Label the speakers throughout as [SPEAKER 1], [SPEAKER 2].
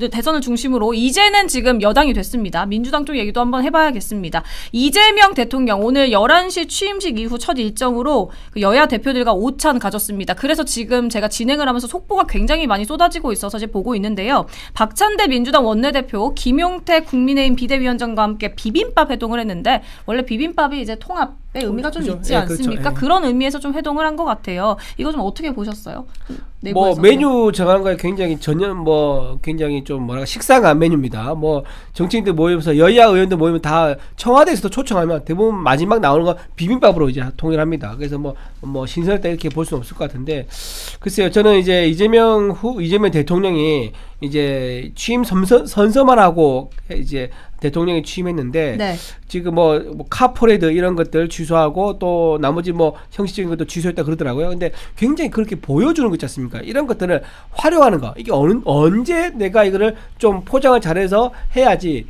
[SPEAKER 1] 대선을 중심으로 이제는 지금 여당이 됐습니다. 민주당 쪽 얘기도 한번 해봐야겠습니다. 이재명 대통령 오늘 11시 취임식 이후 첫 일정으로 여야 대표들과 오찬 가졌습니다. 그래서 지금 제가 진행을 하면서 속보가 굉장히 많이 쏟아지고 있어서 이제 보고 있는데요. 박찬대 민주당 원내대표, 김용태 국민의힘 비대위원장과 함께 비빔밥 회동을 했는데 원래 비빔밥이 이제 통합의 의미가 좀 있지 않습니까?
[SPEAKER 2] 그렇죠.
[SPEAKER 1] 그런 의미에서 좀 회동을 한 것 같아요. 이거 좀 어떻게 보셨어요?
[SPEAKER 2] 뭐 메뉴 정하는 거에 굉장히 전혀 뭐 굉장히 좀 뭐랄까 식상한 메뉴입니다. 뭐 정치인들 모이면서 여야 의원들 모이면 다 청와대에서도 초청하면 대부분 마지막 나오는 건 비빔밥으로 이제 통일합니다. 그래서 뭐 신선했다 이렇게 볼 수는 없을 것 같은데 글쎄요. 저는 이제 이재명 대통령이 이제 취임 선서만 하고 이제 대통령이 취임했는데
[SPEAKER 1] 네.
[SPEAKER 2] 지금 뭐 카퍼레이드 이런 것들 취소하고 또 나머지 뭐 형식적인 것도 취소했다 그러더라고요. 근데 굉장히 그렇게 보여주는 거 있지 않습니까? 이런 것들을 활용하는 거. 이게 언제 내가 이거를 좀 포장을 잘해서 해야지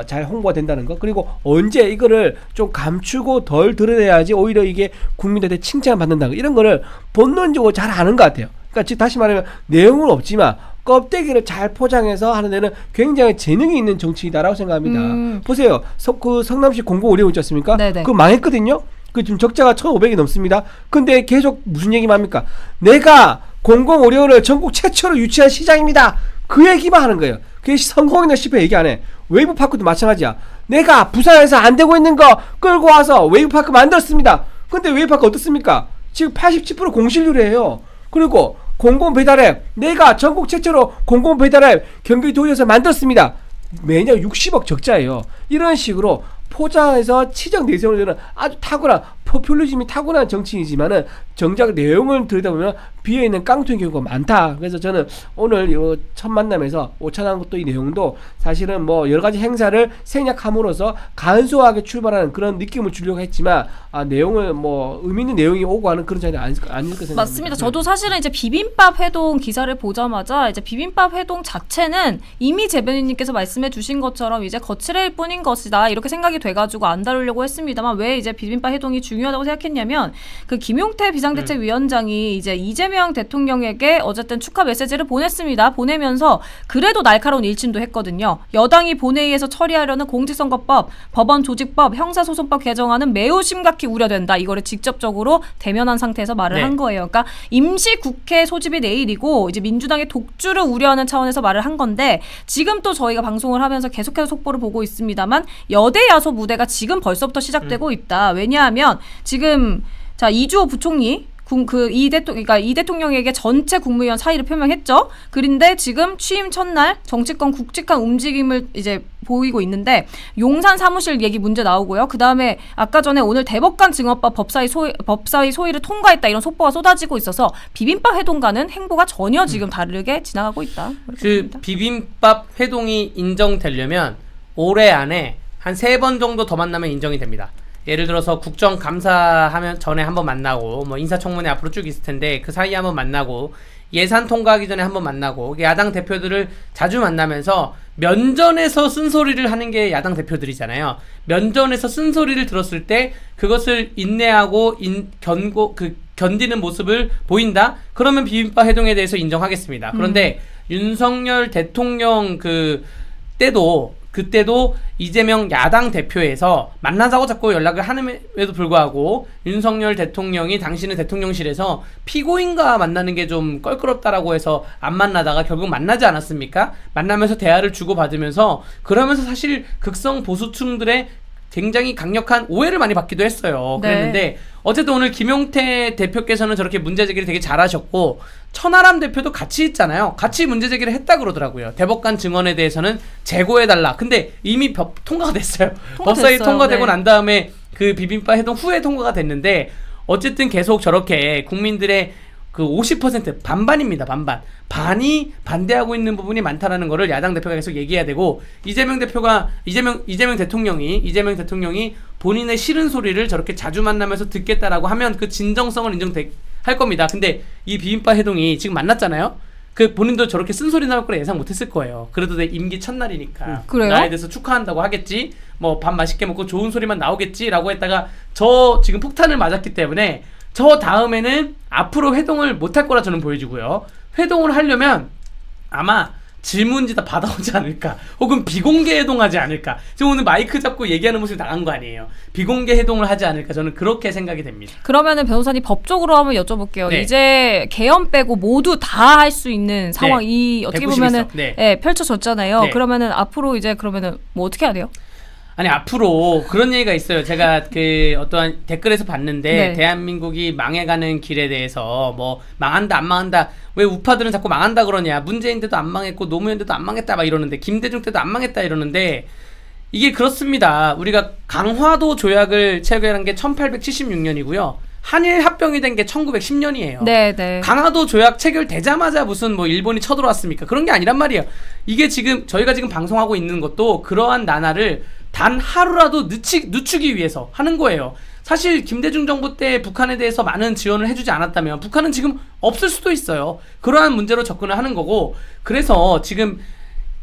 [SPEAKER 2] 잘 홍보가 된다는 거. 그리고 언제 이거를 좀 감추고 덜 드러내야지 오히려 이게 국민들한테 칭찬을 받는다는 거. 이런 거를 본능적으로 잘 아는 것 같아요. 그러니까 즉 다시 말하면 내용은 없지만 껍데기를 잘 포장해서 하는 데는 굉장히 재능이 있는 정치이다라고 생각합니다. 보세요. 그 성남시 공공의료 있지 않습니까?
[SPEAKER 1] 네네.
[SPEAKER 2] 그거 망했거든요. 그 지금 적자가 1,500이 넘습니다. 근데 계속 무슨 얘기만 합니까? 내가 공공의료를 전국 최초로 유치한 시장입니다. 그 얘기만 하는 거예요. 그게 성공이나 실패 얘기 안 해. 웨이브파크도 마찬가지야. 내가 부산에서 안 되고 있는 거 끌고 와서 웨이브파크 만들었습니다. 근데 웨이브파크 어떻습니까? 지금 87% 공실률이에요. 그리고 공공배달앱 내가 전국 최초로 공공배달앱 경기도에서 만들었습니다. 매년 60억 적자예요. 이런 식으로 포장해서 치적 내세우는 데는 아주 탁월한 포퓰리즘이 타고난 정치인이지만은 정작 내용을 들여다보면 비어있는 깡통인 경우가 많다. 그래서 저는 오늘 첫 만남에서 오찬한 것도 이 내용도 사실은 뭐 여러 가지 행사를 생략함으로써 간소하게 출발하는 그런 느낌을 주려고 했지만 내용을 뭐 의미 있는 내용이 오고 하는 그런 자리는 아닐 것 생각합니다.
[SPEAKER 1] 맞습니다. 저도 사실은 이제 비빔밥 회동 기사를 보자마자 이제 비빔밥 회동 자체는 이미 재변인님께서 말씀해 주신 것처럼 이제 거칠일 뿐인 것이다 이렇게 생각이 돼가지고 안 다루려고 했습니다만 왜 이제 비빔밥 회동이 중요하다고 생각했냐면 그 김용태 비상대책위원장이 이제 이재명 대통령에게 어쨌든 축하 메시지를 보냈습니다. 보내면서 그래도 날카로운 일침도 했거든요. 여당이 본회의에서 처리하려는 공직선거법, 법원 조직법, 형사소송법 개정안은 매우 심각히 우려된다. 이거를 직접적으로 대면한 상태에서 말을 한 거예요. 그러니까 임시국회 소집이 내일이고 이제 민주당의 독주를 우려하는 차원에서 말을 한 건데 지금 또 저희가 방송을 하면서 계속해서 속보를 보고 있습니다만 여대 야소 무대가 지금 벌써부터 시작되고 있다. 왜냐하면 지금 자 이주호 부총리 그러니까 이 대통령에게 전체 국무위원 사의를 표명했죠. 그런데 지금 취임 첫날 정치권 굵직한 움직임을 이제 보이고 있는데 용산 사무실 얘기 문제 나오고요. 그 다음에 아까 전에 오늘 대법관 증언법 법사위 소위를 통과했다 이런 속보가 쏟아지고 있어서 비빔밥 회동과는 행보가 전혀 지금 다르게 지나가고 있다.
[SPEAKER 3] 그 비빔밥 회동이 인정되려면 올해 안에 한 3번 정도 더 만나면 인정이 됩니다. 예를 들어서 국정감사하면 전에 한번 만나고 뭐 인사청문회 앞으로 쭉 있을 텐데 그 사이에 한번 만나고 예산 통과하기 전에 한번 만나고 야당 대표들을 자주 만나면서 면전에서 쓴소리를 하는 게 야당 대표들이잖아요. 면전에서 쓴소리를 들었을 때 그것을 인내하고 견디는 모습을 보인다? 그러면 비빔밥 회동에 대해서 인정하겠습니다. 그런데 윤석열 대통령 그때도 이재명 야당 대표에서 만나자고 자꾸 연락을 하는데도 불구하고 윤석열 대통령이 당신은 대통령실에서 피고인과 만나는 게 좀 껄끄럽다라고 해서 안 만나다가 결국 만나지 않았습니까? 만나면서 대화를 주고받으면서 그러면서 사실 극성 보수층들의 굉장히 강력한 오해를 많이 받기도 했어요. 그랬는데 어쨌든 오늘 김용태 대표께서는 저렇게 문제제기를 되게 잘하셨고 천하람 대표도 같이 있잖아요. 같이 문제제기를 했다 그러더라고요. 대법관 증언에 대해서는 재고해달라. 근데 이미 통과가 됐어요. 법사위 통과되고 난 다음에 그 비빔밥 회동 후에 통과가 됐는데 어쨌든 계속 저렇게 국민들의 그 50% 반반입니다. 반이 반대하고 있는 부분이 많다라는 거를 야당 대표가 계속 얘기해야 되고 이재명 대통령이 본인의 싫은 소리를 저렇게 자주 만나면서 듣겠다라고 하면 그 진정성을 인정할 겁니다. 근데 이 비빔밥 회동이 지금 만났잖아요. 그 본인도 저렇게 쓴소리 나올 거라 예상 못했을 거예요. 그래도 내 임기 첫날이니까 나에 대해서 축하한다고 하겠지. 뭐 밥 맛있게 먹고 좋은 소리만 나오겠지라고 했다가 저 지금 폭탄을 맞았기 때문에 저 다음에는 앞으로 회동을 못할 거라 저는 보여지고요. 회동을 하려면 아마 질문지 다 받아오지 않을까, 혹은 비공개 해동하지 않을까. 지금 오늘 마이크 잡고 얘기하는 모습이 나간 거 아니에요. 비공개 해동을 하지 않을까, 저는 그렇게 생각이 됩니다.
[SPEAKER 1] 그러면은 변호사님 법적으로 한번 여쭤볼게요.
[SPEAKER 3] 네.
[SPEAKER 1] 이제 개헌 빼고 모두 다 할 수 있는 상황이 어떻게 보면은 펼쳐졌잖아요.
[SPEAKER 3] 네.
[SPEAKER 1] 그러면은 앞으로 이제 그러면은 뭐 어떻게 해야 돼요?
[SPEAKER 3] 아니, 앞으로 그런 얘기가 있어요. 제가 그 어떠한 댓글에서 봤는데,
[SPEAKER 1] 네.
[SPEAKER 3] 대한민국이 망해가는 길에 대해서 뭐 망한다 안 망한다, 왜 우파들은 자꾸 망한다 그러냐, 문재인 때도 안 망했고 노무현 때도 안 망했다 막 이러는데, 김대중 때도 안 망했다 이러는데, 이게 그렇습니다. 우리가 강화도 조약을 체결한 게 1876년이고요 한일 합병이 된 게 1910년이에요.
[SPEAKER 1] 네.
[SPEAKER 3] 강화도 조약 체결되자마자 무슨 뭐 일본이 쳐들어왔습니까? 그런 게 아니란 말이에요. 이게 지금 저희가 지금 방송하고 있는 것도 그러한 나날을 단 하루라도 늦추기 위해서 하는 거예요. 사실 김대중 정부 때 북한에 대해서 많은 지원을 해주지 않았다면 북한은 지금 없을 수도 있어요. 그러한 문제로 접근을 하는 거고, 그래서 지금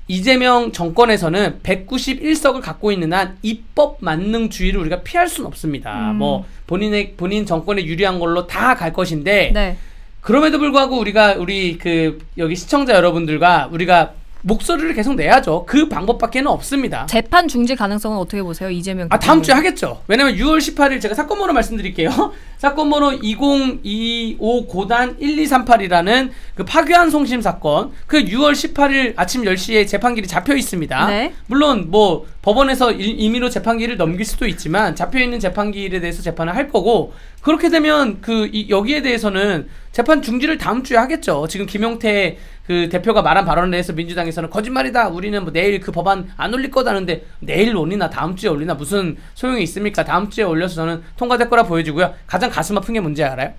[SPEAKER 3] 이재명 정권에서는 191석을 갖고 있는 한 입법 만능주의를 우리가 피할 수는 없습니다. 뭐 본인 정권에 유리한 걸로 다 갈 것인데,
[SPEAKER 1] 네.
[SPEAKER 3] 그럼에도 불구하고 우리 그 여기 시청자 여러분들과 우리가 목소리를 계속 내야죠. 그 방법밖에는 없습니다.
[SPEAKER 1] 재판 중지 가능성은 어떻게 보세요, 이재명?
[SPEAKER 3] 다음 주에 하겠죠. 왜냐면 6월 18일 제가 사건 번호 말씀드릴게요. 사건 번호 2025-1238이라는 그 파괴한 송심 사건, 그 6월 18일 아침 10시에 재판기일이 잡혀 있습니다.
[SPEAKER 1] 네.
[SPEAKER 3] 물론 뭐 법원에서 임의로 재판기일을 넘길 수도 있지만 잡혀 있는 재판기일에 대해서 재판을 할 거고, 그렇게 되면 여기에 대해서는 재판 중지를 다음 주에 하겠죠. 지금 김용태 그 대표가 말한 발언에 대해서 민주당에서는 거짓말이다, 우리는 뭐 내일 그 법안 안 올릴 거다는데, 내일 올리나 다음 주에 올리나 무슨 소용이 있습니까? 다음 주에 올려서 저는 통과될 거라 보여지고요. 가장 가슴 아픈 게 뭔지 알아요?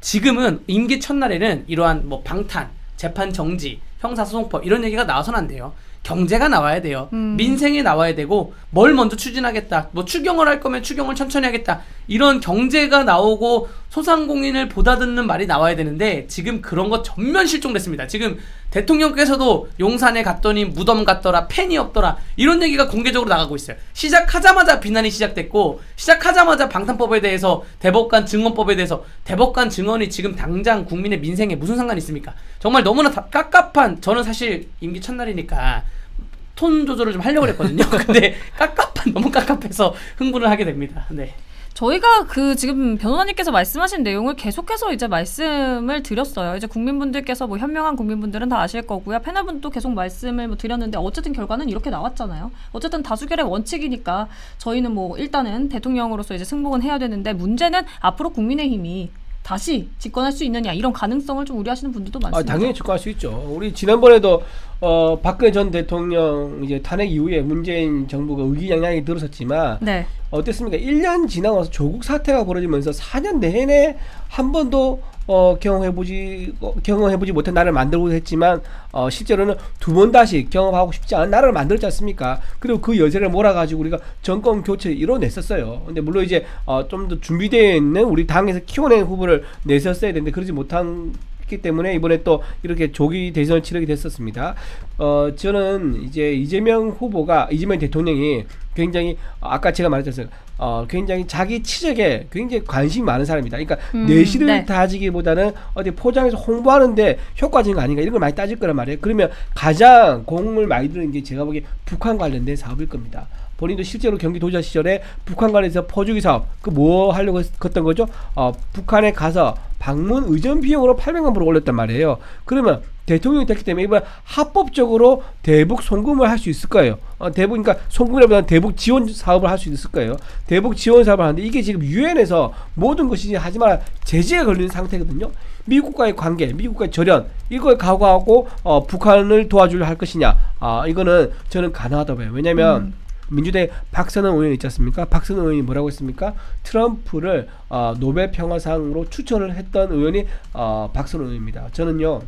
[SPEAKER 3] 지금은 임기 첫날에는 이러한 뭐 방탄, 재판 정지, 형사소송법 이런 얘기가 나와서는 안 돼요. 경제가 나와야 돼요. 민생이 나와야 되고, 뭘 먼저 추진하겠다, 뭐 추경을 할 거면 추경을 천천히 하겠다, 이런 경제가 나오고 소상공인을 보다듣는 말이 나와야 되는데, 지금 그런 거 전면 실종됐습니다. 지금 대통령께서도 용산에 갔더니 무덤 같더라, 펜이 없더라, 이런 얘기가 공개적으로 나가고 있어요. 시작하자마자 비난이 시작됐고, 시작하자마자 방탄법에 대해서, 대법관 증언법에 대해서, 대법관 증언이 지금 당장 국민의 민생에 무슨 상관이 있습니까? 정말 너무나 깝깝한, 저는 사실 임기 첫날이니까 톤 조절을 좀 하려고 했거든요. 근데 너무 깝깝해서 흥분을 하게 됩니다. 네.
[SPEAKER 1] 저희가 지금 변호사님께서 말씀하신 내용을 계속해서 이제 말씀을 드렸어요. 이제 국민분들께서 뭐 현명한 국민분들은 다 아실 거고요. 패널분도 계속 말씀을 뭐 드렸는데, 어쨌든 결과는 이렇게 나왔잖아요. 어쨌든 다수결의 원칙이니까 저희는 뭐 일단은 대통령으로서 이제 승복은 해야 되는데, 문제는 앞으로 국민의힘이 다시 집권할 수 있느냐, 이런 가능성을 좀 우려하시는 분들도 많습니다.
[SPEAKER 2] 당연히 집권할 수 있죠. 우리 지난번에도 박근혜 전 대통령 이제 탄핵 이후에 문재인 정부가 의기양양이 들었었지만,
[SPEAKER 1] 네.
[SPEAKER 2] 어땠습니까? 1년 지나서 조국 사태가 벌어지면서 4년 내내 한 번도 경험해보지 못한 나라를 만들고 했지만, 실제로는 두 번 다시 경험하고 싶지 않은 나라를 만들었지 않습니까? 그리고 그 여세를 몰아가지고 우리가 정권 교체를 이뤄냈었어요. 근데 물론 이제 좀 더 준비되어 있는 우리 당에서 키워낸 후보를 내셨어야 되는데 그러지 못했기 때문에 이번에 또 이렇게 조기 대선을 치르게 됐었습니다. 저는 이제 이재명 대통령이 굉장히 아까 제가 말했잖아요. 굉장히 자기 치적에 굉장히 관심이 많은 사람이다. 그러니까 내실을
[SPEAKER 1] 네.
[SPEAKER 2] 다지기보다는 어디 포장해서 홍보하는데 효과적인 거 아닌가, 이런 걸 많이 따질 거란 말이에요. 그러면 가장 공을 많이 드는 게 제가 보기에 북한 관련된 사업일 겁니다. 본인도 실제로 경기도지사 시절에 북한 관련해서 퍼주기 사업, 뭐 하려고 했던 거죠? 북한에 가서 방문 의전 비용으로 800만 불을 올렸단 말이에요. 그러면 대통령이 됐기 때문에 이번 합법적으로 대북 송금을 할 수 있을 거예요. 그러니까 송금이라보다는 대북 지원 사업을 할 수 있을 거예요. 대북 지원 사업을 하는데, 이게 지금 유엔에서 모든 것이 하지만 제재가 걸리는 상태거든요. 미국과의 관계, 미국과의 절연, 이걸 각오하고 북한을 도와주려 할 것이냐, 이거는 저는 가능하다고 봐요. 왜냐면 민주당의 박선원 의원 있지 않습니까? 박선원 의원이 뭐라고 했습니까? 트럼프를 노벨 평화상으로 추천을 했던 의원이 박선원 의원입니다. 저는요,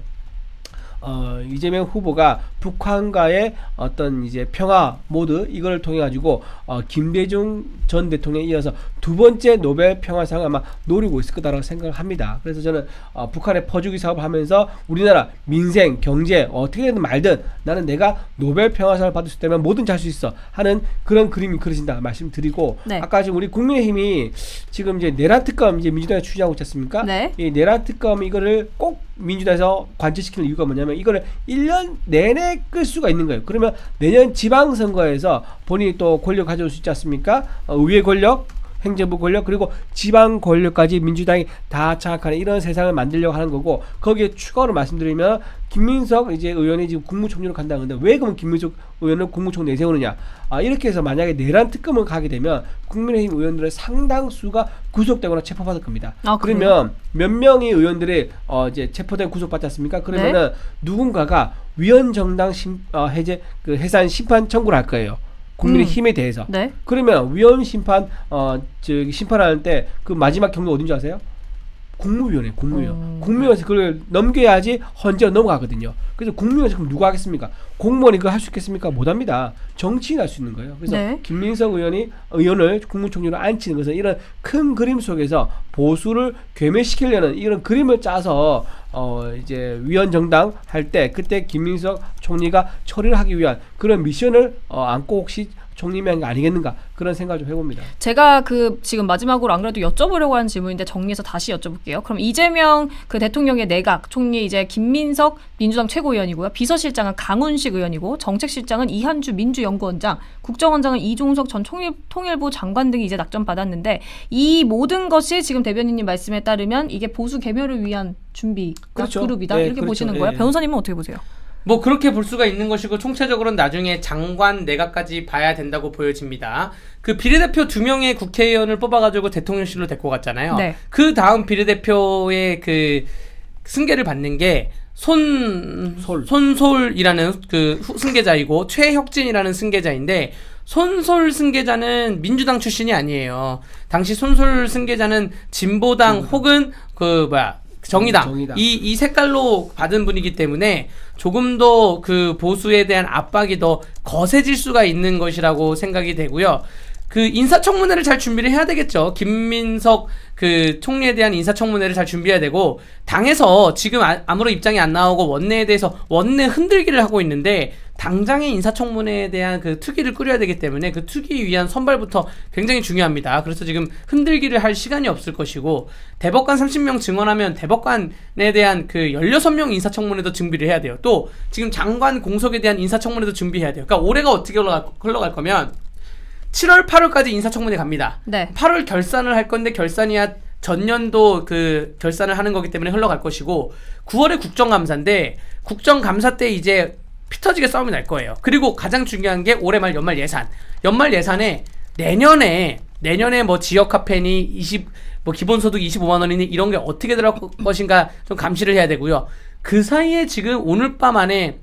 [SPEAKER 2] 이재명 후보가 북한과의 어떤 이제 평화 모드, 이걸 통해 가지고 김대중 전 대통령에 이어서 두 번째 노벨 평화상을 아마 노리고 있을 거다라고 생각을 합니다. 그래서 저는 북한의 퍼주기 사업을 하면서 우리나라 민생, 경제 어떻게든 말든 나는 내가 노벨 평화상을 받을 수 있다면 뭐든지 할 수 있어 하는 그런 그림이 그려진다 말씀드리고
[SPEAKER 1] 네.
[SPEAKER 2] 아까 지금 우리 국민의힘이 지금 이제 내란 특검 이제 민주당이 추진하고 있지 않습니까?
[SPEAKER 1] 네.
[SPEAKER 2] 이 내란 특검 이거를 꼭 민주당에서 관철시키는 이유가 뭐냐면 이거를 1년 내내 끌 수가 있는 거예요. 그러면 내년 지방선거에서 본인이 또 권력 가져올 수 있지 않습니까? 의회 권력, 행정부 권력 그리고 지방 권력까지 민주당이 다 장악하는 이런 세상을 만들려고 하는 거고 거기에 추가로 말씀드리면 김민석 이제 의원이 지금 국무총리로 간다는데 왜 그러면 김민석 의원을 국무총리 내세우느냐 이렇게 해서 만약에 내란 특검을 가게 되면 국민의힘 의원들의 상당수가 구속되거나 체포받을 겁니다. 그러면 몇 명의 의원들이 이제 체포된 구속받지 않습니까? 그러면은 누군가가 위헌정당 해제 해산 심판 청구를 할 거예요. 국민의힘에 대해서.
[SPEAKER 1] 네.
[SPEAKER 2] 그러면 위헌 심판 심판하는 때 그 마지막 경로 어딘지 아세요? 국무위원회, 국무위원. 국무위원회에서 그걸 넘겨야지 헌재로 넘어가거든요. 그래서 국무위원회에서 그럼 누가 하겠습니까? 공무원이 그거 할 수 있겠습니까? 못합니다. 정치인이 할 수 있는 거예요. 그래서
[SPEAKER 1] 네.
[SPEAKER 2] 김민석 의원을 국무총리로 앉히는 것은 이런 큰 그림 속에서 보수를 괴멸시키려는 이런 그림을 짜서 이제 위헌정당 할 때 그때 김민석 총리가 처리를 하기 위한 그런 미션을 안고 혹시 총리면 아니겠는가 그런 생각을 좀 해봅니다.
[SPEAKER 1] 제가 지금 마지막으로 안 그래도 여쭤보려고 하는 질문인데 정리해서 다시 여쭤볼게요. 그럼 이재명 대통령의 내각 총리 이제 김민석 민주당 최고위원이고요. 비서실장은 강훈식 의원이고 정책실장은 이한주 민주연구원장, 국정원장은 이종석 전 통일부 장관 등이 이제 낙점받았는데 이 모든 것이 지금 대변인님 말씀에 따르면 이게 보수 개멸을 위한 준비
[SPEAKER 2] 그렇죠.
[SPEAKER 1] 그룹이다
[SPEAKER 2] 네,
[SPEAKER 1] 이렇게
[SPEAKER 2] 그렇죠.
[SPEAKER 1] 보시는 거예요.
[SPEAKER 2] 네.
[SPEAKER 1] 변호사님은 어떻게 보세요?
[SPEAKER 3] 뭐 그렇게 볼 수가 있는 것이고 총체적으로는 나중에 장관 내각까지 봐야 된다고 보여집니다. 그 비례대표 2명의 국회의원을 뽑아가지고 대통령실로 데리고 갔잖아요.
[SPEAKER 1] 네.
[SPEAKER 3] 그 다음 비례대표의 그 승계를 받는 게 손솔이라는 그 승계자이고 최혁진이라는 승계자인데 손솔 승계자는 민주당 출신이 아니에요. 당시 손솔 승계자는 진보당 혹은 정의당. 이 색깔로 받은 분이기 때문에 조금 더 그 보수에 대한 압박이 더 거세질 수가 있는 것이라고 생각이 되고요. 그 인사청문회를 잘 준비를 해야 되겠죠. 김민석 그 총리에 대한 인사청문회를 잘 준비해야 되고 당에서 지금 아무런 입장이 안 나오고 원내에 대해서 원내 흔들기를 하고 있는데 당장의 인사청문회에 대한 그 특위를 꾸려야 되기 때문에 그 특위 위한 선발부터 굉장히 중요합니다. 그래서 지금 흔들기를 할 시간이 없을 것이고 대법관 30명 증언하면 대법관에 대한 그 16명 인사청문회도 준비를 해야 돼요. 또 지금 장관 공석에 대한 인사청문회도 준비해야 돼요. 그러니까 올해가 어떻게 흘러갈 거면 7월, 8월까지 인사청문회 갑니다.
[SPEAKER 1] 네.
[SPEAKER 3] 8월 결산을 할 건데 결산이야 전년도 그 결산을 하는 거기 때문에 흘러갈 것이고 9월에 국정감사인데 국정감사 때 이제 피터지게 싸움이 날 거예요. 그리고 가장 중요한 게 올해 말 연말 예산. 연말 예산에 내년에 뭐 지역 화폐니 뭐 기본소득 25만 원이니 이런 게 어떻게 들어갈 것인가 좀 감시를 해야 되고요. 그 사이에 지금 오늘 밤 안에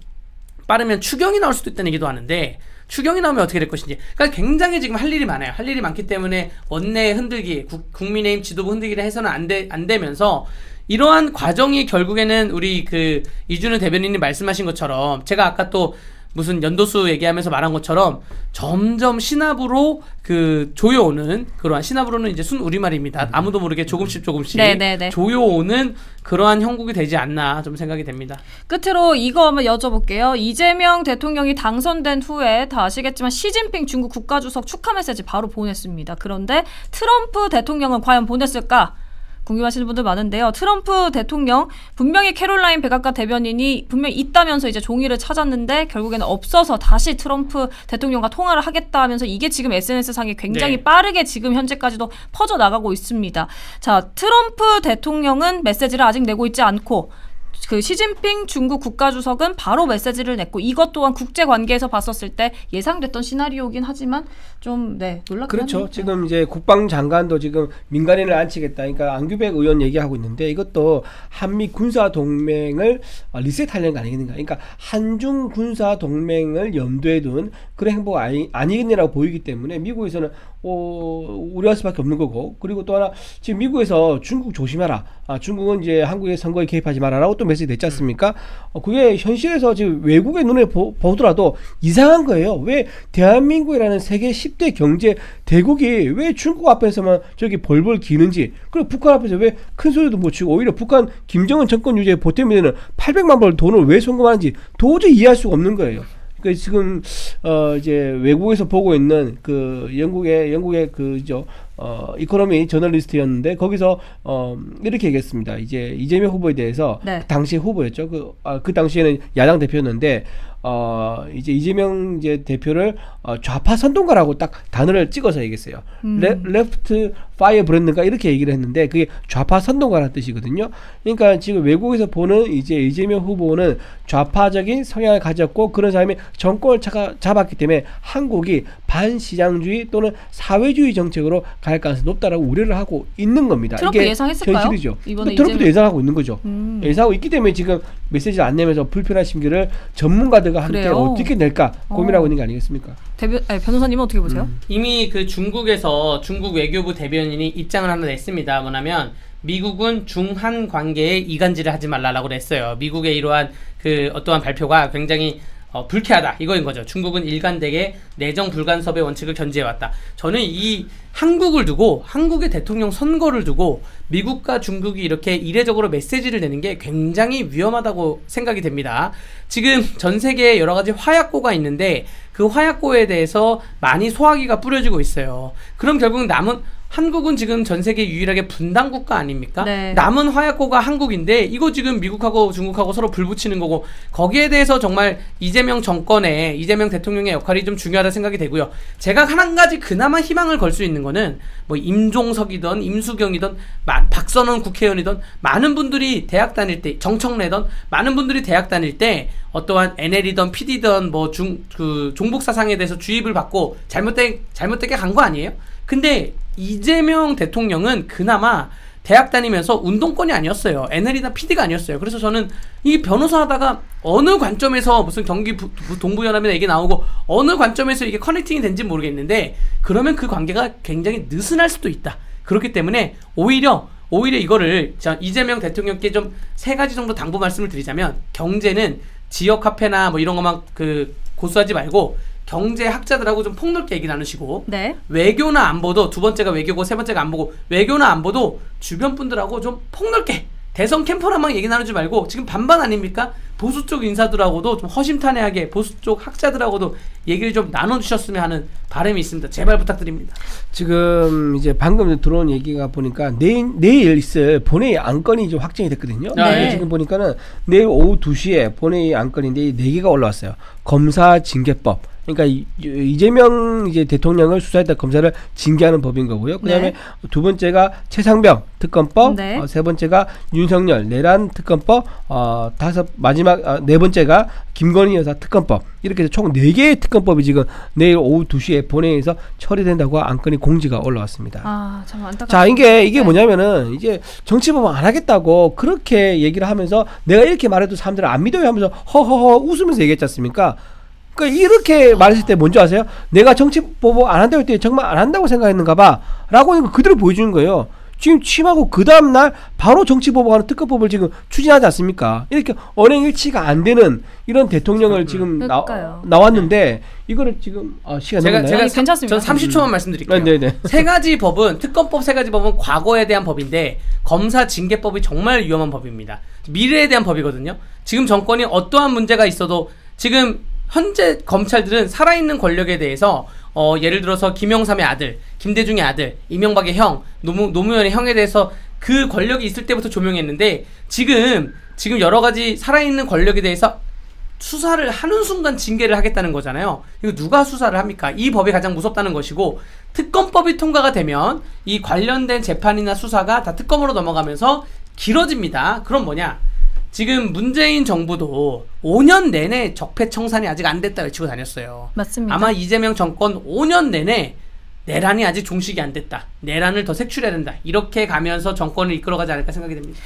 [SPEAKER 3] 빠르면 추경이 나올 수도 있다는 얘기도 하는데 추경이 나오면 어떻게 될 것인지. 그러니까 굉장히 지금 할 일이 많아요. 할 일이 많기 때문에 원내 흔들기, 국민의힘 지도부 흔들기를 해서는 안 되면서 이러한 과정이 결국에는 우리 그 이준우 대변인님 말씀하신 것처럼 제가 아까 또 무슨 연도수 얘기하면서 말한 것처럼 점점 신압으로 그 조여오는 그러한 신압으로는 이제 순 우리말입니다. 아무도 모르게 조금씩
[SPEAKER 1] 네네네.
[SPEAKER 3] 조여오는 그러한 형국이 되지 않나 좀 생각이 됩니다.
[SPEAKER 1] 끝으로 이거 한번 여쭤볼게요. 이재명 대통령이 당선된 후에 다 아시겠지만 시진핑 중국 국가주석 축하 메시지 바로 보냈습니다. 그런데 트럼프 대통령은 과연 보냈을까? 궁금하시는 분들 많은데요. 트럼프 대통령 분명히 캐롤라인 백악관 대변인이 분명히 있다면서 이제 종이를 찾았는데 결국에는 없어서 다시 트럼프 대통령과 통화를 하겠다 하면서 이게 지금 SNS상에 굉장히 빠르게 지금 현재까지도 퍼져나가고 있습니다. 자, 트럼프 대통령은 메시지를 아직 내고 있지 않고 그 시진핑 중국 국가주석은 바로 메시지를 냈고 이것 또한 국제관계에서 봤었을 때 예상됐던 시나리오긴 하지만 좀 놀랍긴
[SPEAKER 2] 그렇죠.
[SPEAKER 1] 하네요.
[SPEAKER 2] 지금 이제 국방장관도 지금 민간인을 안치겠다. 그러니까 안규백 의원 얘기하고 있는데 이것도 한미 군사 동맹을 리셋하려는 거 아니겠는가. 그러니까 한중 군사 동맹을 염두에 둔 그런 행보가 아니겠냐라고 보이기 때문에 미국에서는 우려할 수밖에 없는 거고 그리고 또 하나 지금 미국에서 중국 조심하라. 중국은 이제 한국의 선거에 개입하지 마라라고 또 또 메시지 냈지 않습니까? 그게 현실에서 지금 외국의 눈에 보더라도 이상한 거예요. 왜 대한민국이라는 세계 10대 경제 대국이 왜 중국 앞에서만 저기 벌벌 기는지, 그리고 북한 앞에서 왜 큰 소리도 못 치고 오히려 북한 김정은 정권 유지에 보탬이 되는 800만 불 돈을 왜 송금하는지 도저히 이해할 수가 없는 거예요. 그 지금 이제 외국에서 보고 있는 그 영국의 그죠 이코노미 저널리스트였는데 거기서 이렇게 얘기했습니다. 이제 이재명 후보에 대해서
[SPEAKER 1] 네.
[SPEAKER 2] 당시 후보였죠. 그 당시에는 야당 대표였는데 이제 이재명 이제 대표를 좌파 선동가라고 딱 단어를 찍어서 얘기했어요. 레프트 파이어 브랜드가 이렇게 얘기를 했는데 그게 좌파 선동가라는 뜻이거든요. 그러니까 지금 외국에서 보는 이제 이재명 후보는 좌파적인 성향을 가졌고 그런 사람이 정권을 잡았기 때문에 한국이 반시장주의 또는 사회주의 정책으로 갈 가능성이 높다라고 우려를 하고 있는 겁니다.
[SPEAKER 1] 트럼프
[SPEAKER 2] 이게
[SPEAKER 1] 예상했을까요?
[SPEAKER 2] 현실이죠.
[SPEAKER 1] 이번에
[SPEAKER 2] 트럼프도 예상하고 있는 거죠. 예상하고 있기 때문에 지금 메시지를 안 내면서 불편한 심기를 전문가들과 함께
[SPEAKER 1] 그래요?
[SPEAKER 2] 어떻게 낼까 고민하고 있는 게 아니겠습니까?
[SPEAKER 1] 변호사님은 어떻게 보세요?
[SPEAKER 3] 이미 그 중국에서 중국 외교부 대변인이 입장을 하나 냈습니다. 뭐냐면 미국은 중한 관계에 이간질을 하지 말라라고 냈어요. 미국의 이러한 그 어떠한 발표가 굉장히 불쾌하다 이거인 거죠. 중국은 일관되게 내정 불간섭의 원칙을 견지해왔다. 저는 이 한국을 두고 한국의 대통령 선거를 두고 미국과 중국이 이렇게 이례적으로 메시지를 내는 게 굉장히 위험하다고 생각이 됩니다. 지금 전 세계에 여러 가지 화약고가 있는데 그 화약고에 대해서 많이 소화기가 뿌려지고 있어요. 그럼 결국 한국은 지금 전 세계 유일하게 분단 국가 아닙니까?
[SPEAKER 1] 네.
[SPEAKER 3] 남은 화약고가 한국인데 이거 지금 미국하고 중국하고 서로 불붙이는 거고 거기에 대해서 정말 이재명 정권의 이재명 대통령의 역할이 좀 중요하다 생각이 되고요. 제가 한 가지 그나마 희망을 걸 수 있는 거는 뭐 임종석이든 임수경이든 박선원 국회의원이든 많은 분들이 대학 다닐 때 정청래든 많은 분들이 대학 다닐 때 어떠한 NL이든 PD든 뭐 종북 사상에 대해서 주입을 받고 잘못되게 간 거 아니에요? 근데 이재명 대통령은 그나마 대학 다니면서 운동권이 아니었어요. NL이나 PD가 아니었어요. 그래서 저는 이 변호사 하다가 어느 관점에서 무슨 경기 동부연합이나 얘기 나오고 어느 관점에서 이게 커넥팅이 된지 모르겠는데 그러면 그 관계가 굉장히 느슨할 수도 있다. 그렇기 때문에 오히려 이거를 이재명 대통령께 좀 3가지 정도 당부 말씀을 드리자면 경제는 지역 화폐나 뭐 이런 것만 고수하지 말고 경제학자들하고 좀 폭넓게 얘기 나누시고
[SPEAKER 1] 네.
[SPEAKER 3] 외교나 안보도 2번째가 외교고 3번째가 안보고 외교나 안보도 주변 분들하고 좀 폭넓게 대선 캠프랑만 얘기 나누지 말고 지금 반반 아닙니까? 보수 쪽 인사들하고도 좀 허심탄회하게 보수 쪽 학자들하고도 얘기를 좀 나눠주셨으면 하는 바람이 있습니다. 제발 부탁드립니다.
[SPEAKER 2] 지금 이제 방금 들어온 얘기가 보니까 내일 있을 본회의 안건이 좀 확정이 됐거든요.
[SPEAKER 1] 네.
[SPEAKER 2] 지금 보니까는 내일 오후 2시에 본회의 안건인데 4개가 올라왔어요. 검사 징계법. 그러니까 이재명 이제 대통령을 수사했다 검사를 징계하는 법인 거고요. 그다음에
[SPEAKER 1] 네.
[SPEAKER 2] 2번째가 최상병 특검법,
[SPEAKER 1] 네.
[SPEAKER 2] 3번째가 윤석열 내란 특검법, 마지막 4번째가 김건희 여사 특검법. 이렇게 해서 총 4개의 특검법이 지금 내일 오후 2시에 본회의에서 처리된다고 안건이 공지가 올라왔습니다.
[SPEAKER 1] 아, 참 안타깝다.
[SPEAKER 2] 자, 이게 뭐냐면은 이제 정치법은 안 하겠다고 그렇게 얘기를 하면서 내가 이렇게 말해도 사람들은 안 믿어요 하면서 허허허 웃으면서 얘기했지 않습니까? 그러니까 이렇게 말했을 때 뭔지 아세요? 내가 정치보복 안 한다고 했더니 정말 안 한다고 생각했는가 봐 라고 그대로 보여주는 거예요. 지금 취임하고 그 다음날 바로 정치보복하는 특검법을 지금 추진하지 않습니까? 이렇게 언행일치가 안 되는 이런 대통령을 지금 나왔는데 이거를 지금 시간
[SPEAKER 3] 제가
[SPEAKER 1] 괜찮습니다.
[SPEAKER 3] 저 30초만 말씀드릴게요.
[SPEAKER 2] 네네.
[SPEAKER 3] 3가지 법은 특검법 3가지 법은 과거에 대한 법인데 검사 징계법이 정말 위험한 법입니다. 미래에 대한 법이거든요. 지금 정권이 어떠한 문제가 있어도 지금 현재 검찰들은 살아있는 권력에 대해서 예를 들어서 김영삼의 아들, 김대중의 아들, 이명박의 형, 노무현의 형에 대해서 그 권력이 있을 때부터 조명했는데 지금 여러 가지 살아있는 권력에 대해서 수사를 하는 순간 징계를 하겠다는 거잖아요. 이거 누가 수사를 합니까? 이 법이 가장 무섭다는 것이고 특검법이 통과가 되면 이 관련된 재판이나 수사가 다 특검으로 넘어가면서 길어집니다. 그럼 뭐냐? 지금 문재인 정부도 5년 내내 적폐청산이 아직 안 됐다 외치고 다녔어요.
[SPEAKER 1] 맞습니다.
[SPEAKER 3] 아마 이재명 정권 5년 내내 내란이 아직 종식이 안 됐다. 내란을 더 색출해야 된다. 이렇게 가면서 정권을 이끌어가지 않을까 생각이 됩니다.